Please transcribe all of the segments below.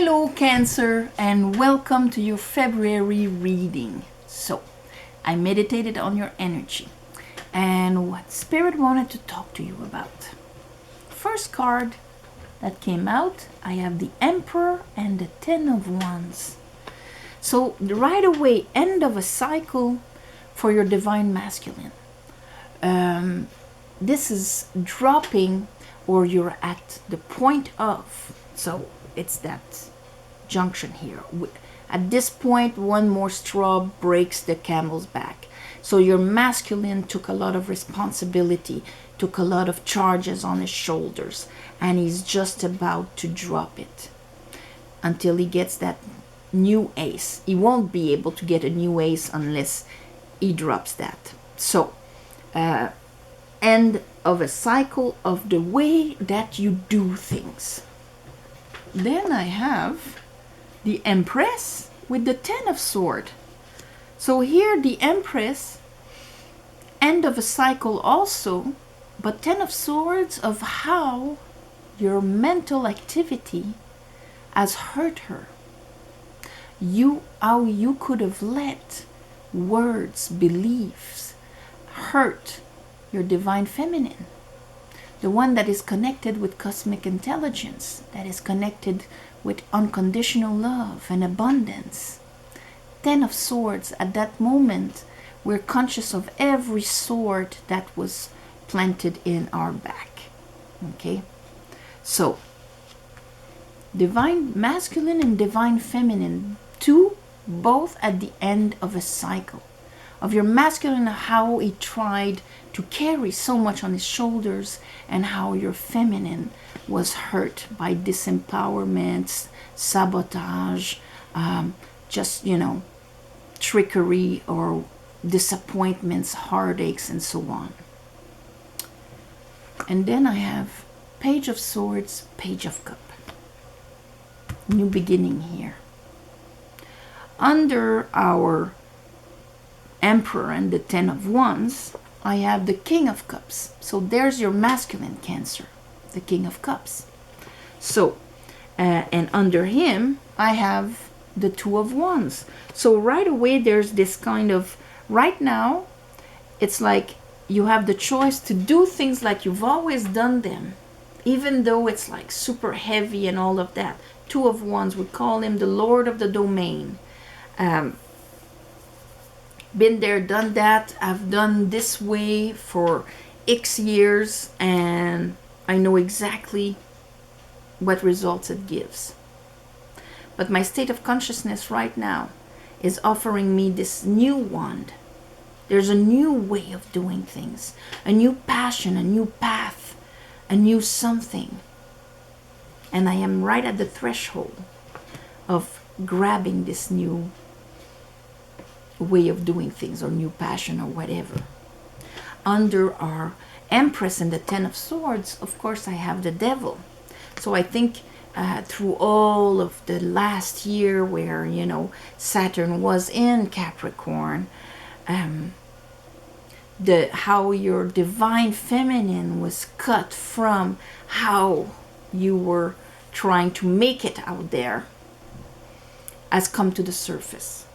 Hello Cancer, and welcome to your February reading. So, I meditated on your energy and what Spirit wanted to talk to you about. First card that came out, I have the Emperor and the Ten of Wands. So, right away, end of a cycle for your Divine Masculine. This is dropping, or you're at the point of, so it's that junction here. At this point, one more straw breaks the camel's back. So your masculine took a lot of responsibility, took a lot of charges on his shoulders, and he's just about to drop it until he gets that new ace. He won't be able to get a new ace unless he drops that. So end of a cycle of the way that you do things. Then I have the Empress with the Ten of Swords. So here the Empress, end of a cycle also, but Ten of Swords of how your mental activity has hurt her. How you could have let words, beliefs hurt your Divine Feminine. The one that is connected with cosmic intelligence, that is connected with unconditional love and abundance. Ten of Swords, at that moment, we're conscious of every sword that was planted in our back. Okay? So, Divine Masculine and Divine Feminine, two, both at the end of a cycle. Of your masculine, how he tried to carry so much on his shoulders, and how your feminine was hurt by disempowerment, sabotage, trickery or disappointments, heartaches, and so on. And then I have Page of Swords, Page of Cup. New beginning here. Under our Emperor and the Ten of Wands, I have the King of Cups. So there's your masculine Cancer, the King of Cups. So, and under him, I have the Two of Wands. So right away, there's this kind of, right now, it's like you have the choice to do things like you've always done them, even though it's like super heavy and all of that. Two of Wands, we call him the Lord of the Domain. Been there, done that. I've done this way for X years, and I know exactly what results it gives. But my state of consciousness right now is offering me this new wand. There's a new way of doing things, a new passion, a new path, a new something. And I am right at the threshold of grabbing this new way of doing things, or new passion, or whatever. Under our Empress and the Ten of Swords, of course, I have the Devil. So I think through all of the last year where, Saturn was in Capricorn, how your Divine Feminine was cut from how you were trying to make it out there has come to the surface.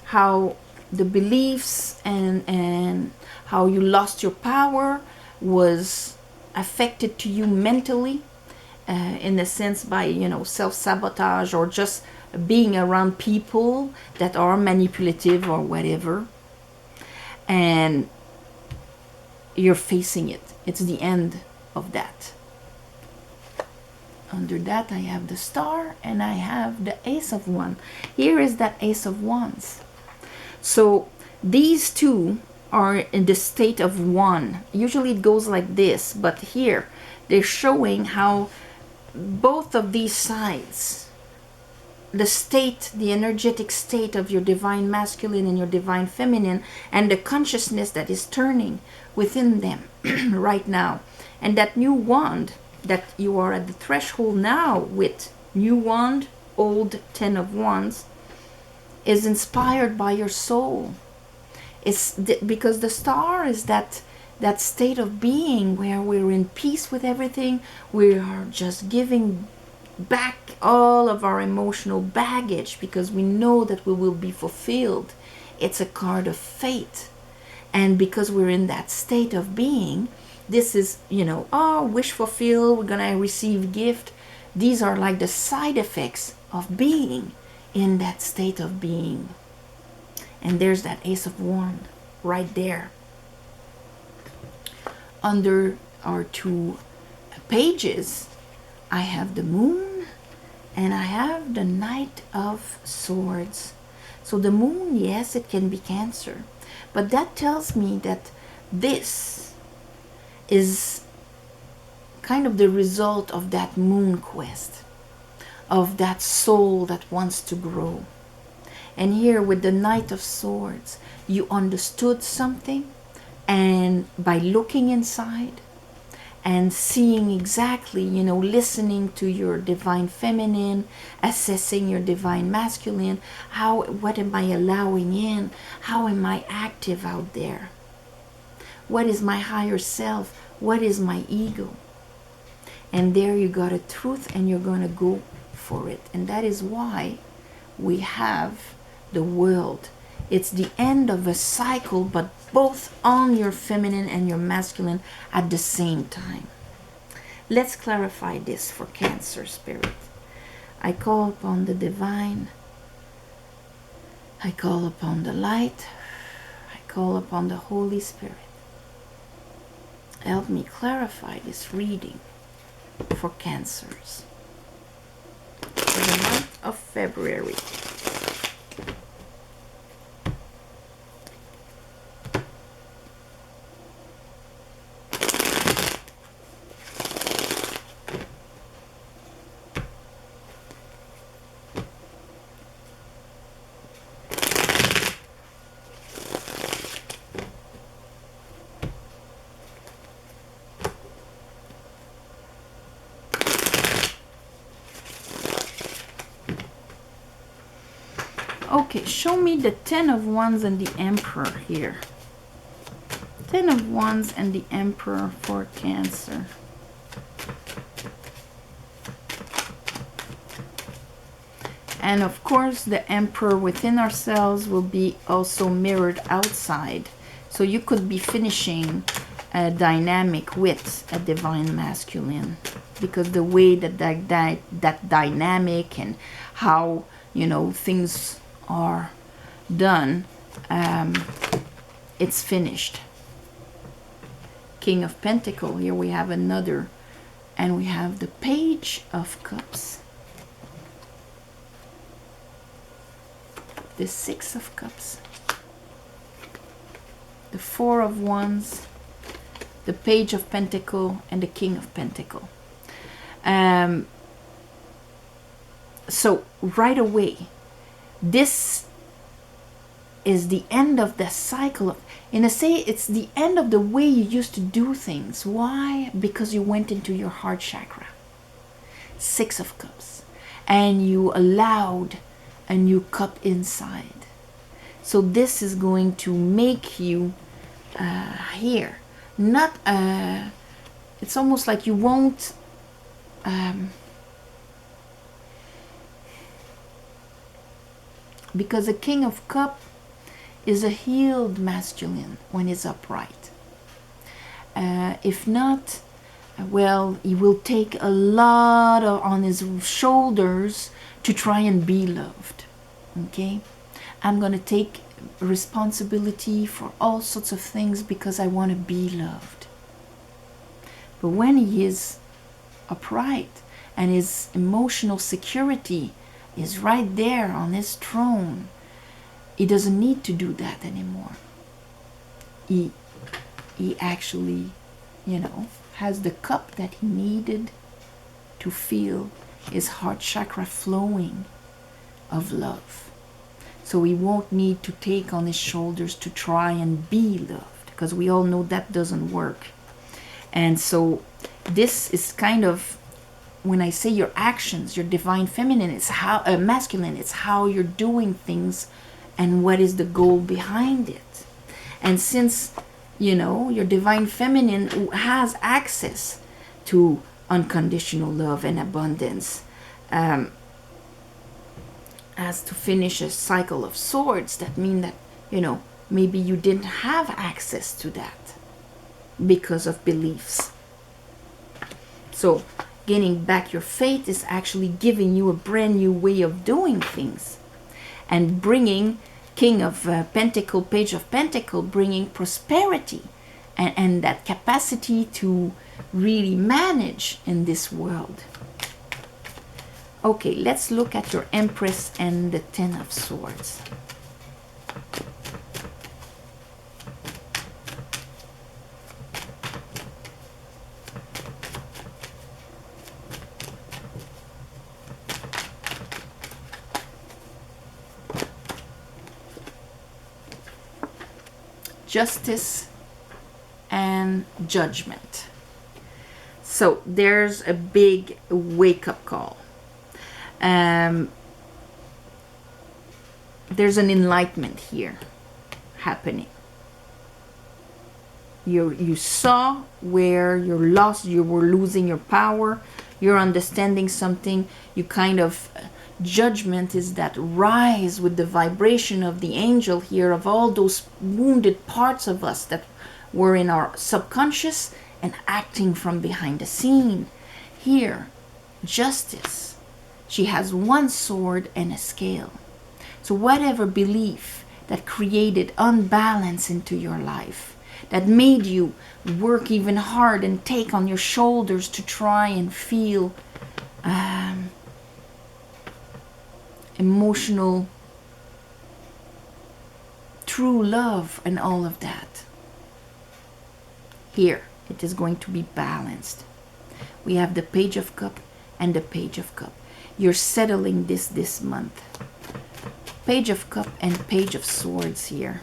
How the beliefs and how you lost your power was affected to you mentally, in a sense by, self-sabotage, or just being around people that are manipulative or whatever. And you're facing it. It's the end of that. Under that, I have the Star, and I have the Ace of Wands. Here is that Ace of Wands. So these two are in the state of one. Usually it goes like this, but here they're showing how both of these sides, the state, the energetic state of your Divine Masculine and your Divine Feminine, and the consciousness that is turning within them right now. And that new wand that you are at the threshold now with, new wand, old Ten of Wands, is inspired by your soul. It's because the Star is that state of being where we're in peace with everything. We are just giving back all of our emotional baggage because we know that we will be fulfilled. It's a card of fate. And because we're in that state of being, this is, oh, wish fulfilled, we're gonna receive gift. These are like the side effects of being in that state of being. And there's that Ace of Wands right there. Under our two pages, I have the Moon and I have the Knight of Swords. So the Moon, yes, it can be Cancer, but that tells me that this is kind of the result of that moon quest, of that soul that wants to grow. And here with the Knight of Swords, you understood something, and by looking inside and seeing exactly, listening to your divine feminine, assessing your divine masculine, what am I allowing in? How am I active out there? What is my higher self? What is my ego? And there you got a truth, and you're going to go for it. And that is why we have the World. It's the end of a cycle, but both on your feminine and your masculine at the same time. Let's clarify this for Cancer spirit. I call upon the divine. I call upon the light. I call upon the Holy Spirit. Help me clarify this reading for Cancers for the month of February. Okay, show me the Ten of Wands and the Emperor here. Ten of Wands and the Emperor for Cancer. And of course, the Emperor within ourselves will be also mirrored outside. So you could be finishing a dynamic with a divine masculine, because the way that dynamic and how, things are done, it's finished. King of Pentacles, here we have another, and we have the Page of Cups, the Six of Cups, the Four of Wands, the Page of Pentacles, and the King of Pentacles. So right away, this is the end of the cycle of, it's the end of the way you used to do things. Why? Because you went into your heart chakra, Six of Cups, and you allowed a new cup inside. So this is going to make you here, not it's almost like you won't because the King of Cups is a healed masculine when it's upright. If not, well, he will take a lot on his shoulders to try and be loved. Okay? I'm going to take responsibility for all sorts of things because I want to be loved. But when he is upright and his emotional security is right there on his throne, he doesn't need to do that anymore. He actually, has the cup that he needed to feel his heart chakra flowing of love. So he won't need to take on his shoulders to try and be loved, because we all know that doesn't work. And so this is kind of, when I say your actions, your divine feminine, it's how masculine, it's how you're doing things and what is the goal behind it. And since your divine feminine has access to unconditional love and abundance, as to finish a cycle of swords, that mean that, you know, maybe you didn't have access to that because of beliefs. So gaining back your faith is actually giving you a brand new way of doing things, and bringing King of Pentacle, Page of Pentacle, bringing prosperity and that capacity to really manage in this world. Okay, let's look at your Empress and the Ten of Swords. Justice and Judgment. So there's a big wake-up call. There's an enlightenment here happening. You saw where you're lost, you were losing your power, you're understanding something, you kind of, judgment is that rise with the vibration of the angel here, of all those wounded parts of us that were in our subconscious and acting from behind the scene. Here, justice. She has one sword and a scale. So whatever belief that created unbalance into your life, that made you work even hard and take on your shoulders to try and feel emotional, true love and all of that. Here, it is going to be balanced. We have the Page of Cup and the Page of Cup. You're settling this month. Page of Cup and Page of Swords here.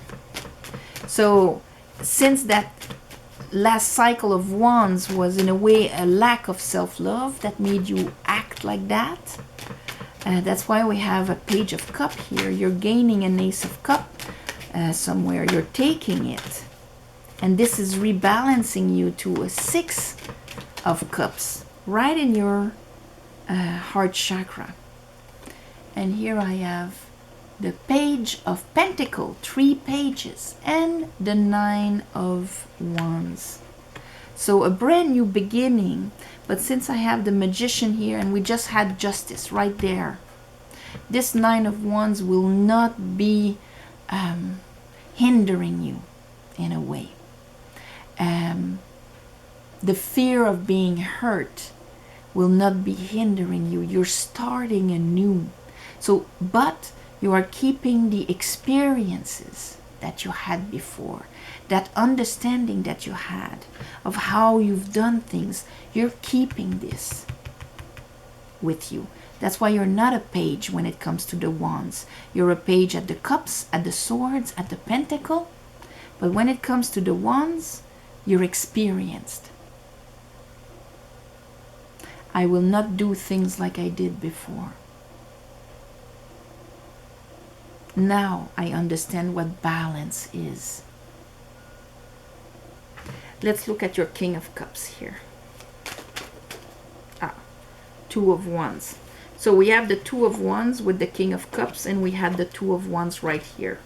So, since that last cycle of Wands was in a way a lack of self-love that made you act like that, that's why we have a Page of Cup here. You're gaining an Ace of Cup somewhere. You're taking it. And this is rebalancing you to a Six of Cups right in your heart chakra. And here I have the Page of Pentacle, 3 pages, and the Nine of Wands. So a brand new beginning. But since I have the Magician here and we just had Justice right there, this Nine of Wands will not be hindering you in a way. The fear of being hurt will not be hindering you. You're starting anew. So, but you are keeping the experiences that you had before, that understanding that you had of how you've done things. You're keeping this with you. That's why you're not a page when it comes to the wands. You're a page at the cups, at the swords, at the pentacle. But when it comes to the wands, you're experienced. I will not do things like I did before. Now I understand what balance is. Let's look at your King of Cups here. Two of Wands. So we have the Two of Wands with the King of Cups, and we have the Two of Wands right here.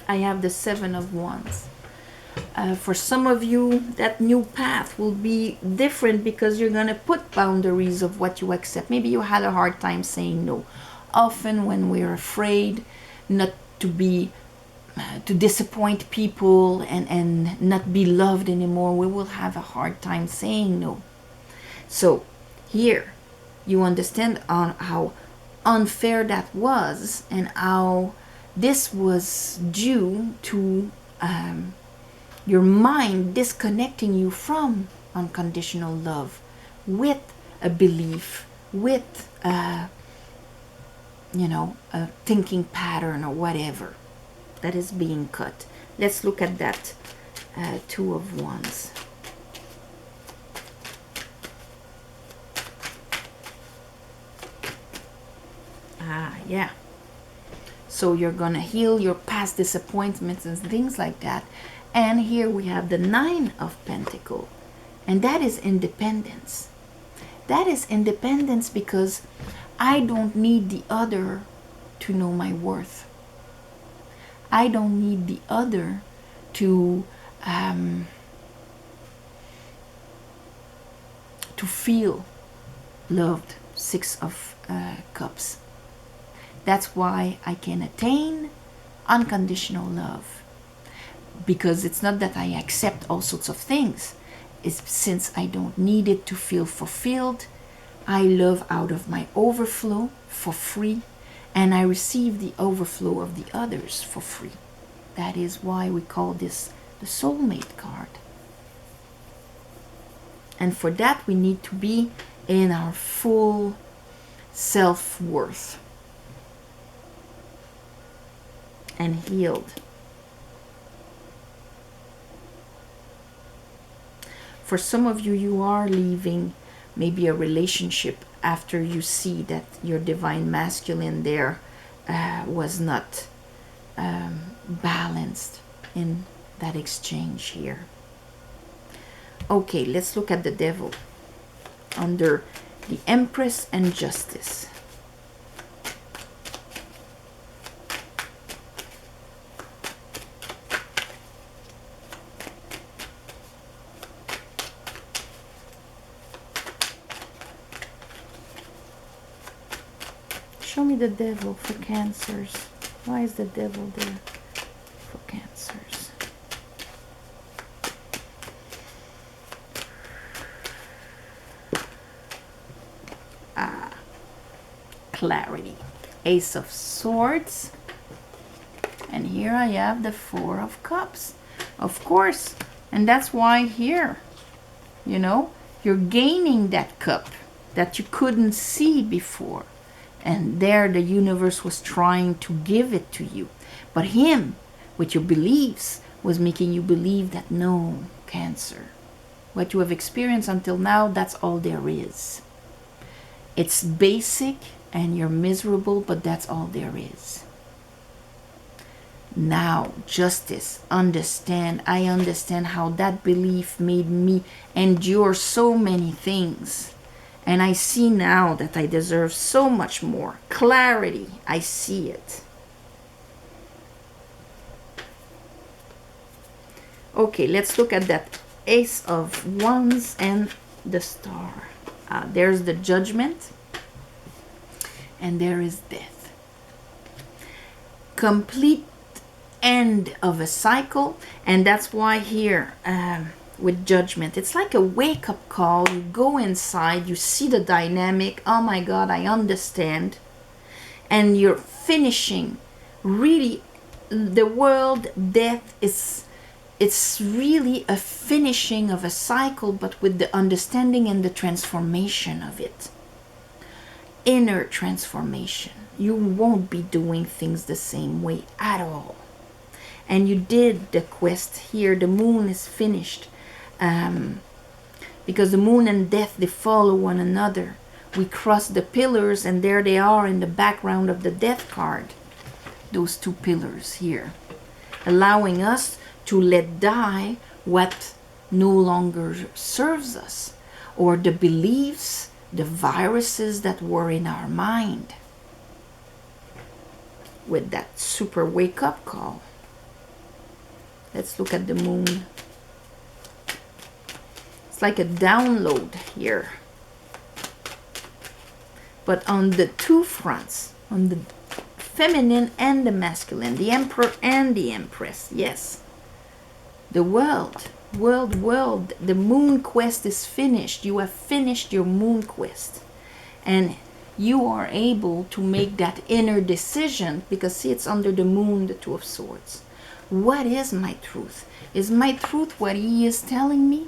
I have the Seven of Wands. For some of you, that new path will be different because you're going to put boundaries of what you accept. Maybe you had a hard time saying no. Often when we're afraid not to be to disappoint people and not be loved anymore, we will have a hard time saying no. So here you understand on how unfair that was, and how this was due to your mind disconnecting you from unconditional love with a belief, with a thinking pattern or whatever that is being cut. Let's look at that Two of Wands. Yeah. So you're gonna heal your past disappointments and things like that. And here we have the Nine of Pentacles. And that is independence. That is independence because I don't need the other to know my worth. I don't need the other to feel loved. Six of Cups. That's why I can attain unconditional love. Because it's not that I accept all sorts of things. It's since I don't need it to feel fulfilled, I love out of my overflow for free, and I receive the overflow of the others for free. That is why we call this the soulmate card. And for that, we need to be in our full self-worth and healed. For some of you, you are leaving maybe a relationship after you see that your divine masculine there was not balanced in that exchange here. Okay, let's look at the devil under the Empress and Justice. Show me the devil for Cancers. Why is the devil there for Cancers? Clarity. Ace of Swords. And here I have the Four of Cups. Of course. And that's why here, you know, you're gaining that cup that you couldn't see before. And there the universe was trying to give it to you. But him, with your beliefs, was making you believe that no, Cancer, what you have experienced until now, that's all there is. It's basic and you're miserable, but that's all there is. Now, Justice, understand. I understand how that belief made me endure so many things. And I see now that I deserve so much more. Clarity, I see it. Okay, let's look at that Ace of Wands and the Star. There's the Judgment. And there is Death. Complete end of a cycle. And that's why here, with Judgment, it's like a wake-up call. You go inside, you see the dynamic. Oh my God, I understand. And you're finishing. Really, the world, death is... It's really a finishing of a cycle, but with the understanding and the transformation of it. Inner transformation. You won't be doing things the same way at all. And you did the quest here. The moon is finished. Because the moon and death, they follow one another. We cross the pillars and there they are in the background of the death card. Those two pillars here. Allowing us to let die what no longer serves us, or the beliefs, the viruses that were in our mind. With that super wake-up call. Let's look at the moon. It's like a download here. But on the two fronts, on the feminine and the masculine, the Emperor and the Empress, yes. The world, the moon quest is finished. You have finished your moon quest. And you are able to make that inner decision, because see, it's under the moon, the Two of Swords. What is my truth? Is my truth what he is telling me?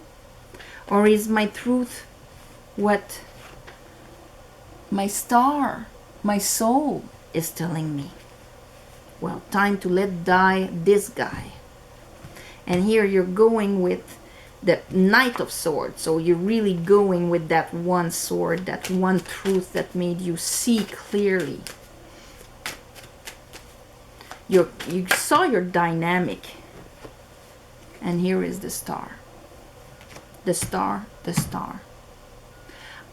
Or is my truth what my star, my soul is telling me? Well, time to let die this guy. And here you're going with the Knight of Swords. So you're really going with that one sword, that one truth that made you see clearly. You saw your dynamic. And here is the Star. the star, the star.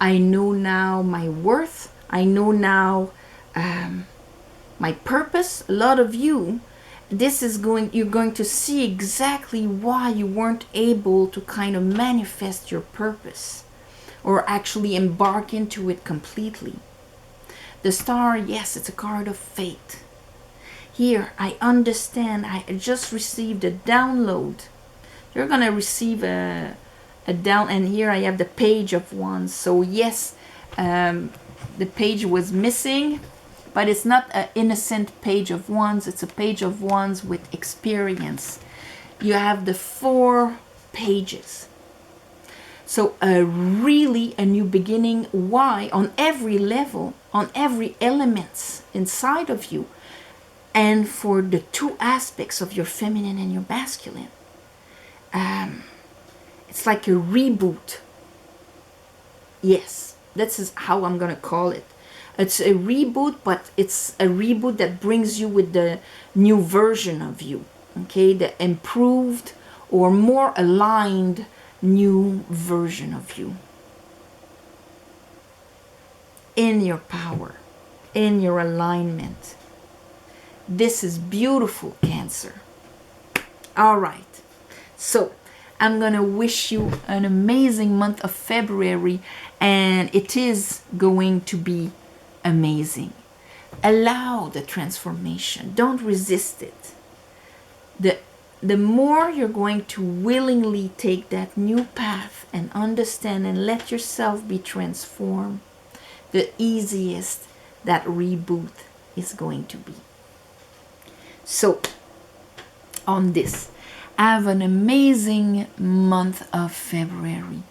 I know now my worth. I know now my purpose. A lot of you, you're going to see exactly why you weren't able to kind of manifest your purpose or actually embark into it completely. The star, yes, it's a card of fate. Here, I understand. I just received a download. You're gonna receive a down, and here I have the page of wands. So yes, the page was missing, but it's not an innocent page of wands. It's a page of wands with experience. You have the 4 pages. So really a new beginning. Why? On every level, on every element inside of you, and for the 2 aspects of your feminine and your masculine. It's like a reboot. Yes, this is how I'm gonna call it. It's a reboot, but it's a reboot that brings you with the new version of you. Okay, the improved or more aligned new version of you. In your power, in your alignment. This is beautiful, Cancer. All right. So I'm gonna wish you an amazing month of February, and it is going to be amazing. Allow the transformation. Don't resist it. The more you're going to willingly take that new path and understand and let yourself be transformed, the easiest that reboot is going to be. So, on this, have an amazing month of February.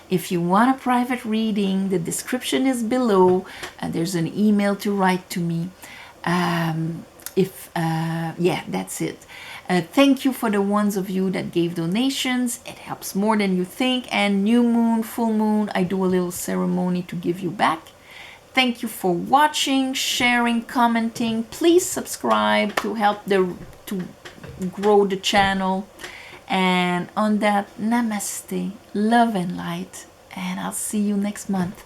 If you want a private reading, the description is below. There's an email to write to me. Yeah, that's it. Thank you for the ones of you that gave donations. It helps more than you think. And new moon, full moon, I do a little ceremony to give you back. Thank you for watching, sharing, commenting. Please subscribe to help to grow the channel. And on that, namaste, love and light, and I'll see you next month.